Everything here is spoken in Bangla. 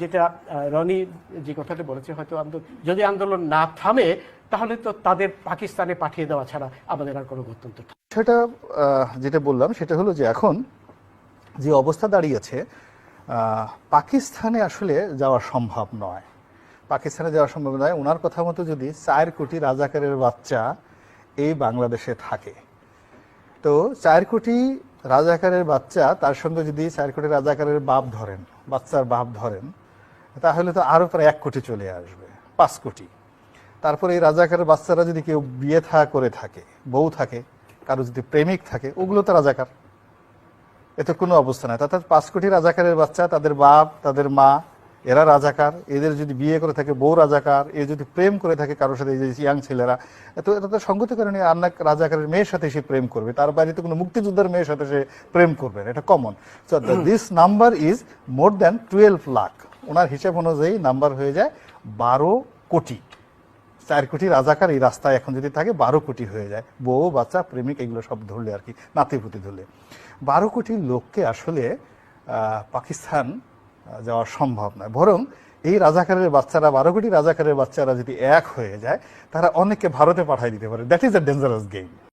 যেটা রনি যে কথাটা বলেছে, হয়তো যদি আন্দোলন না থামে তাহলে তো তাদের পাকিস্তানে পাঠিয়ে দেওয়া ছাড়া আমাদের আর কোনো গত্যন্তর। সেটা যেটা বললাম সেটা হলো যে এখন যে অবস্থা দাঁড়িয়েছে, পাকিস্তানে আসলে যাওয়া সম্ভব নয়। পাকিস্তানে যাওয়া সম্ভব নয়। ওনার কথা মতো যদি 4 কোটি রাজাকারের বাচ্চা এই বাংলাদেশে থাকে, তো 4 কোটি রাজাকারের বাচ্চা, তার সঙ্গে যদি 4 কোটি রাজাকারের বাপ ধরেন, বাচ্চার বাপ ধরেন, তাহলে তো আরো প্রায় 1 কোটি চলে আসবে, 5 কোটি। তারপরে এই রাজাকারের বাচ্চারা যদি কেউ বিয়ে করে থাকে, বউ থাকে, কারো যদি প্রেমিক থাকে, ওগুলো তো রাজাকার। এতে কোনো অবস্থা নাই। অর্থাৎ 5 কোটি রাজাকারের বাচ্চা, তাদের বাপ, তাদের মা, এরা রাজাকার। এদের যদি বিয়ে করে থাকে বউ রাজাকার, এ যদি প্রেম করে থাকে কারোর সাথে, এই যে ইয়াং ছেলেরা, তো এটা তো সঙ্গতি করে নিয়ে আন্না রাজাকারের মেয়ের সাথে সে প্রেম করবে, তার বাড়িতে কোনো মুক্তিযোদ্ধার মেয়ের সাথে সে প্রেম করবে, এটা common. So this number is more than 12 lakh. ওনার হিসাব অনুযায়ী নাম্বার হয়ে যায় 12 কোটি। 4 কোটি রাজাকার এই রাস্তায় এখন যদি থাকে 12 কোটি হয়ে যায়, বউ, বাচ্চা, প্রেমিক, এগুলো সব ধরলে আর কি, নাতিপুতি ধরলে 12 কোটি লোককে আসলে পাকিস্তান যাওয়া সম্ভব নয়। বরং এই রাজাকারের বাচ্চারা, 12 কোটি রাজাকারের বাচ্চারা যদি এক হয়ে যায়, তারা অনেককে ভারতে পাঠিয়ে দিতে পারে। That is a dangerous game.